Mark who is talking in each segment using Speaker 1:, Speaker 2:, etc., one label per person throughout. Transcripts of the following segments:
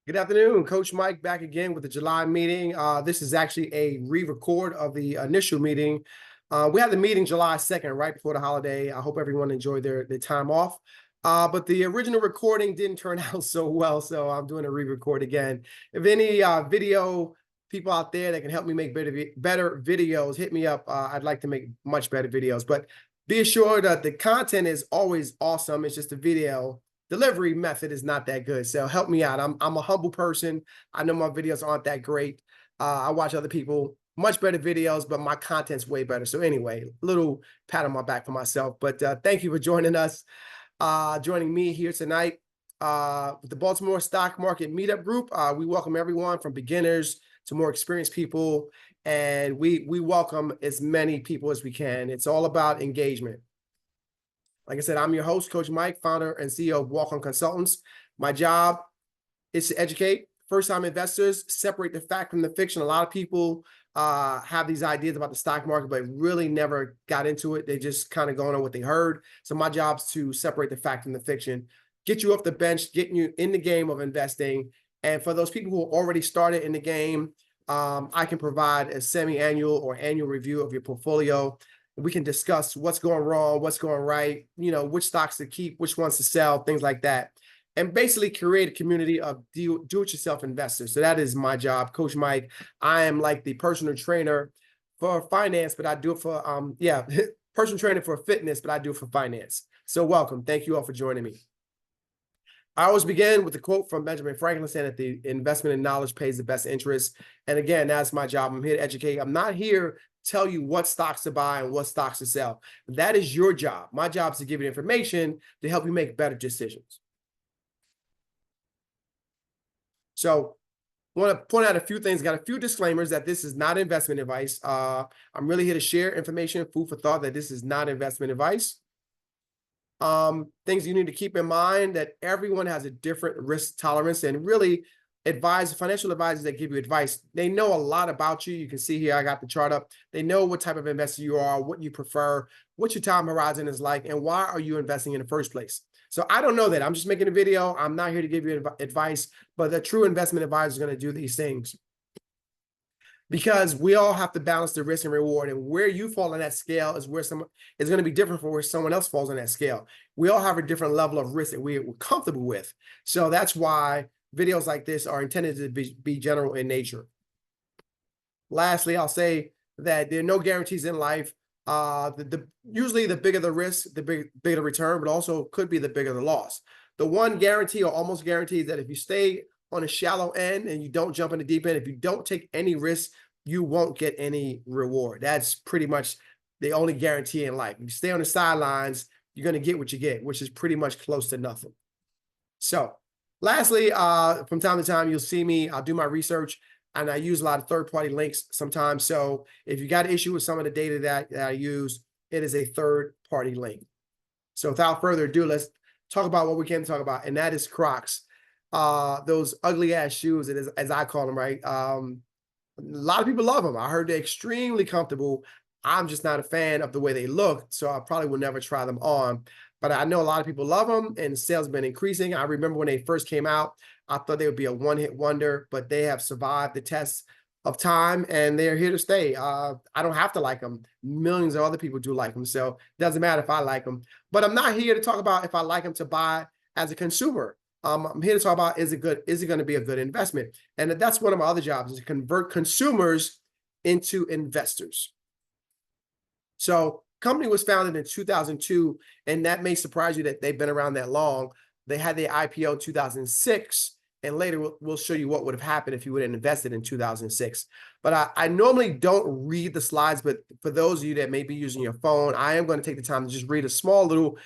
Speaker 1: Good afternoon, Coach Mike back again with the July meeting. This is actually a re-record of the initial meeting. We had the meeting July 2nd, right before the holiday. I hope everyone enjoyed their time off. But the original recording didn't turn out so well, so I'm doing a re-record again. If any video people out there that can help me make better videos, hit me up. I'd like to make much better videos, but be assured that the content is always awesome. It's just the video delivery method is not that good. So help me out. I'm a humble person. I know my videos aren't that great. I watch other people much better videos, but my content's way better. So anyway, little pat on my back for myself. But thank you for joining us, joining me here tonight with the Baltimore Stock Market Meetup Group. We welcome everyone from beginners to more experienced people, and we welcome as many people as we can. It's all about engagement. Like I said, I'm your host, Coach Mike, founder and CEO of Walk On Consultants. My job is to educate first-time investors, separate the fact from the fiction. A lot of people have these ideas about the stock market, but really never got into it. They just kind of going on what they heard. So my job is to separate the fact from the fiction, get you off the bench, getting you in the game of investing. And for those people who already started in the game, I can provide a semi-annual or annual review of your portfolio. We can discuss what's going wrong, what's going right, which stocks to keep, which ones to sell, things like that. And basically create a community of do-it-yourself investors. So that is my job, Coach Mike. I am like the personal trainer for finance, but I do it for, personal trainer for fitness, but I do it for finance. So welcome. Thank you all for joining me. I always begin with a quote from Benjamin Franklin saying that the investment in knowledge pays the best interest. And again, that's my job. I'm here to educate. I'm not here to tell you what stocks to buy and what stocks to sell. That is your job. My job is to give you information to help you make better decisions. So I want to point out a few things, got a few disclaimers that this is not investment advice. I'm really here to share information, food for thought, that this is not investment advice. Things you need to keep in mind that everyone has a different risk tolerance, and really financial advisors that give you advice, they know a lot about you. You can see here, I got the chart up. They know what type of investor you are, what you prefer, what your time horizon is like, and why are you investing in the first place. So I don't know that. I'm just making a video. I'm not here to give you advice, but the true investment advisor is going to do these things, because we all have to balance the risk and reward, and where you fall on that scale is where someone is going to be different from where someone else falls on that scale. We all have a different level of risk that we're comfortable with. So that's why videos like this are intended to be general in nature. Lastly, I'll say that there are no guarantees in life. Usually the bigger the risk, the bigger the return, but also could be the bigger the loss. The one guarantee or almost guarantee is that if you stay on a shallow end and you don't jump in the deep end, if you don't take any risk, you won't get any reward. That's pretty much the only guarantee in life. If you stay on the sidelines, you're going to get what you get, which is pretty much close to nothing. So lastly, from time to time, you'll see me, I'll do my research, and I use a lot of third-party links sometimes. So if you got an issue with some of the data that I use, it is a third-party link. So without further ado, let's talk about what we came to talk about, and that is Crocs. Those ugly ass shoes, as I call them, right? A lot of people love them. I heard they're extremely comfortable. I'm just not a fan of the way they look, so I probably will never try them on. But I know a lot of people love them, and sales have been increasing. I remember when they first came out, I thought they would be a one-hit wonder, but they have survived the test of time, and they're here to stay. I don't have to like them. Millions of other people do like them, so it doesn't matter if I like them. But I'm not here to talk about if I like them to buy as a consumer. I'm here to talk about, is it going to be a good investment? And that's one of my other jobs, is to convert consumers into investors. So company was founded in 2002, and that may surprise you that they've been around that long. They had their IPO in 2006, and later we'll show you what would have happened if you would have invested in 2006. But I normally don't read the slides, but for those of you that may be using your phone, I am going to take the time to just read a small little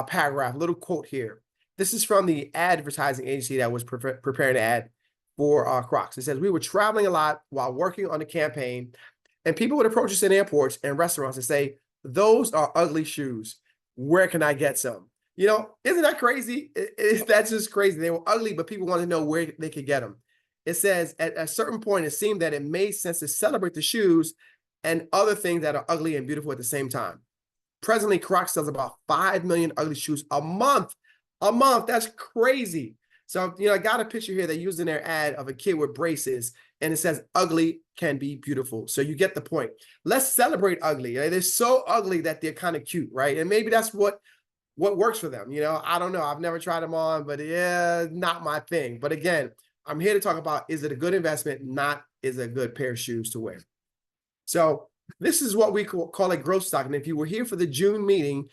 Speaker 1: paragraph, little quote here. This is from the advertising agency that was preparing an ad for Crocs. It says, "We were traveling a lot while working on the campaign, and people would approach us in airports and restaurants and say, 'Those are ugly shoes. Where can I get some?'" Isn't that crazy? That's just crazy. They were ugly, but people wanted to know where they could get them. It says, at a certain point, it seemed that it made sense to celebrate the shoes and other things that are ugly and beautiful at the same time. Presently, Crocs sells about 5 million ugly shoes a month. A month. That's crazy. So, I got a picture here they used in their ad of a kid with braces, and it says ugly can be beautiful. So you get the point. Let's celebrate ugly. They're so ugly that they're kind of cute, right? And maybe that's what works for them. I don't know. I've never tried them on, but yeah, not my thing. But again, I'm here to talk about, is it a good investment? Not is it a good pair of shoes to wear. So this is what we call a growth stock. And if you were here for the June meeting,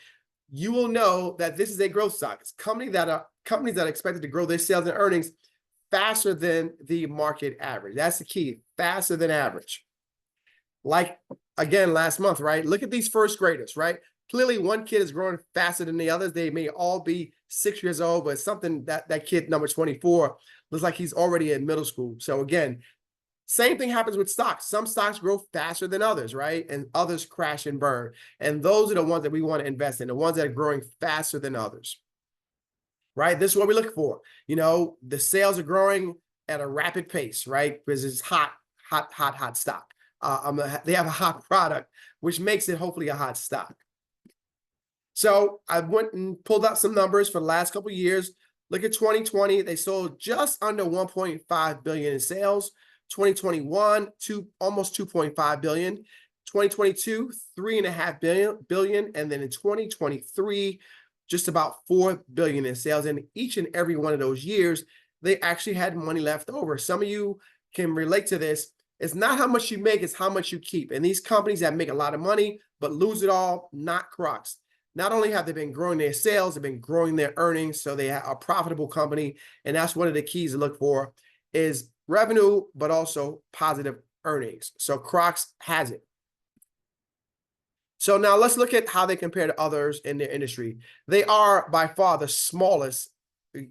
Speaker 1: you will know that this is a growth stock. It's companies that are expected to grow their sales and earnings faster than the market average. That's the key, faster than average. Like, again, last month, right? Look at these first graders, right? Clearly, one kid is growing faster than the others. They may all be 6 years old, but something that kid, number 24, looks like he's already in middle school. So again, same thing happens with stocks. Some stocks grow faster than others, right? And others crash and burn. And those are the ones that we want to invest in, the ones that are growing faster than others, right? This is what we look for. The sales are growing at a rapid pace, right? Because it's hot stock. They have a hot product, which makes it hopefully a hot stock. So I went and pulled out some numbers for the last couple of years. Look at 2020. They sold just under 1.5 billion in sales. 2021, almost 2.5 billion. 2022, 3.5 billion. And then in 2023, just about 4 billion in sales. And each and every one of those years, they actually had money left over. Some of you can relate to this. It's not how much you make, it's how much you keep. And these companies that make a lot of money, but lose it all, not Crocs. Not only have they been growing their sales, they've been growing their earnings. So they are a profitable company. And that's one of the keys to look for is revenue, but also positive earnings. So Crocs has it. So now let's look at how they compare to others in their industry. They are by far the smallest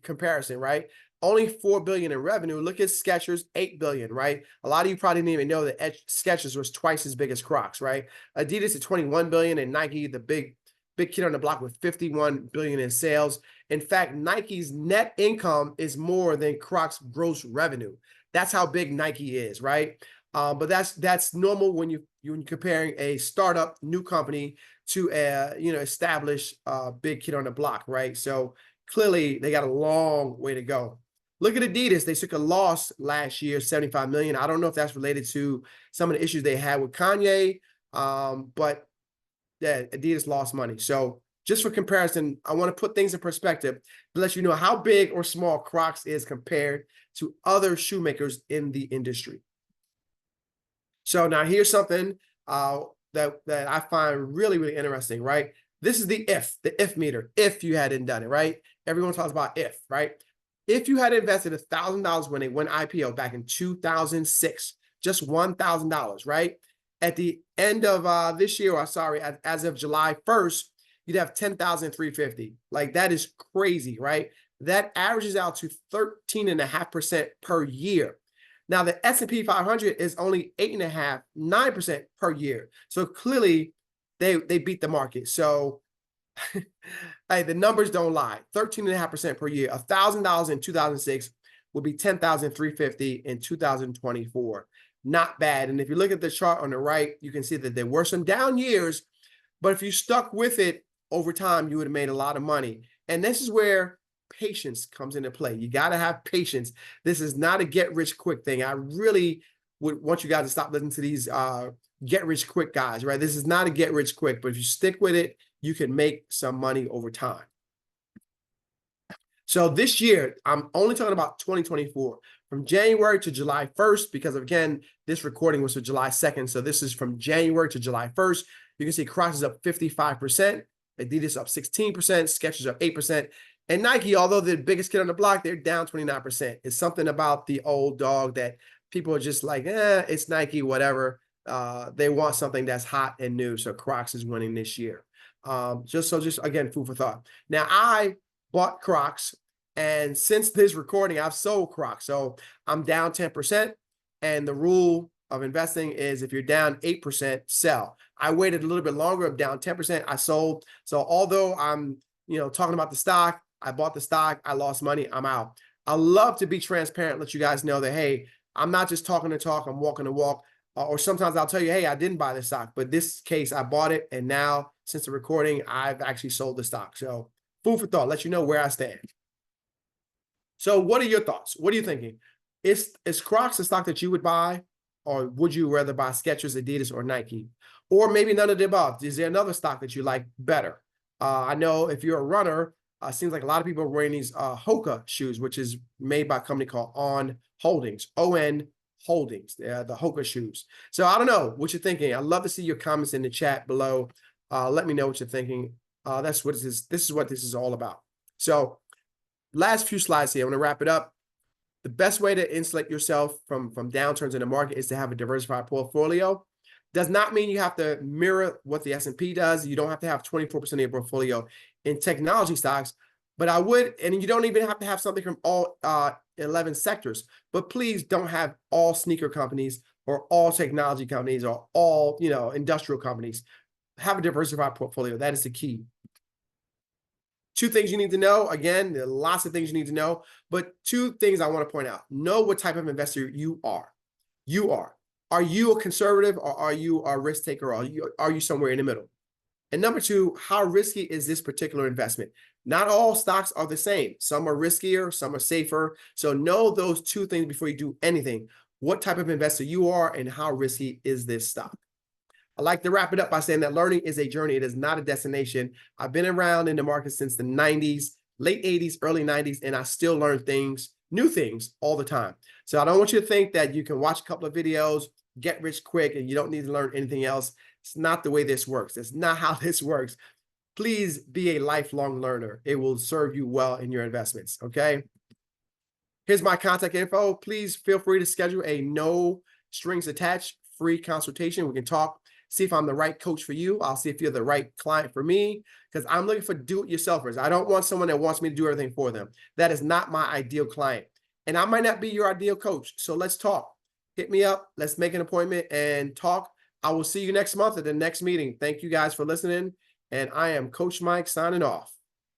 Speaker 1: comparison, right? Only 4 billion in revenue. Look at Skechers, 8 billion, right? A lot of you probably didn't even know that Skechers was twice as big as Crocs, right? Adidas at 21 billion and Nike, the big kid on the block, with 51 billion in sales. In fact, Nike's net income is more than Crocs' gross revenue. That's how big Nike is, right? But that's normal when you're comparing a startup new company to a established big kid on the block, right? So clearly they got a long way to go. Look at Adidas. They took a loss last year, 75 million. I don't know if that's related to some of the issues they had with Kanye, but yeah, Adidas lost money. So just for comparison, I want to put things in perspective to let you know how big or small Crocs is compared to other shoemakers in the industry. So now here's something that I find really, really interesting, right? This is the if meter, if you hadn't done it, right? Everyone talks about if, right? If you had invested $1,000 when they went IPO back in 2006, just $1,000, right? At the end of this year, or sorry, as of July 1st, you'd have 10,350. Like, that is crazy, right? That averages out to 13.5% per year. Now, the S&P 500 is only 8.5%, 9% per year. So clearly, they beat the market. So hey, the numbers don't lie. 13.5% per year. $1,000 in 2006 will be 10,350 in 2024. Not bad. And if you look at the chart on the right, you can see that there were some down years, but if you stuck with it over time, you would have made a lot of money. And this is where patience comes into play. You got to have patience. This is not a get rich quick thing. I really would want you guys to stop listening to these get rich quick guys, right? This is not a get rich quick, but if you stick with it, you can make some money over time. So this year, I'm only talking about 2024, from January to July 1st, because again, this recording was for July 2nd. So this is from January to July 1st. You can see Crocs is up 55%, Adidas up 16%, Skechers up 8%. And Nike, although they're the biggest kid on the block, they're down 29%. It's something about the old dog that people are just like, it's Nike, whatever. They want something that's hot and new. So Crocs is winning this year. Just again, food for thought. Now, I bought Crocs, and since this recording, I've sold Crocs. So I'm down 10%. And the rule of investing is if you're down 8%, sell. I waited a little bit longer. I'm down 10%. I sold. So although I'm talking about the stock, I bought the stock, I lost money, I'm out. I love to be transparent, let you guys know that, hey, I'm not just talking the talk, I'm walking the walk. Or sometimes I'll tell you, hey, I didn't buy the stock, but this case, I bought it. And now, since the recording, I've actually sold the stock. So food for thought, let you know where I stand. So what are your thoughts? What are you thinking? Is Crocs a stock that you would buy, or would you rather buy Skechers, Adidas, or Nike? Or maybe none of the above. Is there another stock that you like better? I know if you're a runner, seems like a lot of people are wearing these Hoka shoes, which is made by a company called On Holdings, ON Holdings, the Hoka shoes. So I don't know what you're thinking. I'd love to see your comments in the chat below. Let me know what you're thinking. That's what this is. This is what this is all about. So last few slides here. I want to wrap it up. The best way to insulate yourself from downturns in the market is to have a diversified portfolio. Does not mean you have to mirror what the S&P does. You don't have to have 24% of your portfolio in technology stocks, but I would, and you don't even have to have something from all 11 sectors, but please don't have all sneaker companies or all technology companies or all, industrial companies. Have a diversified portfolio. That is the key. Two things you need to know. Again, there are lots of things you need to know, but two things I want to point out. Know what type of investor you are. You are. Are you a conservative, or are you a risk taker, or are you somewhere in the middle? And number two, how risky is this particular investment? Not all stocks are the same. Some are riskier, some are safer. So know those two things before you do anything. What type of investor you are and how risky is this stock? I like to wrap it up by saying that learning is a journey. It is not a destination. I've been around in the market since the 90s, late 80s, early 90s, and I still learn things, new things all the time. So I don't want you to think that you can watch a couple of videos, get rich quick, and you don't need to learn anything else. It's not the way this works. It's not how this works. Please be a lifelong learner. It will serve you well in your investments, okay? Here's my contact info. Please feel free to schedule a no strings attached free consultation. We can talk, see if I'm the right coach for you. I'll see if you're the right client for me, because I'm looking for do-it-yourselfers. I don't want someone that wants me to do everything for them. That is not my ideal client. And I might not be your ideal coach. So let's talk. Hit me up. Let's make an appointment and talk. I will see you next month at the next meeting. Thank you guys for listening. And I am Coach Mike signing off.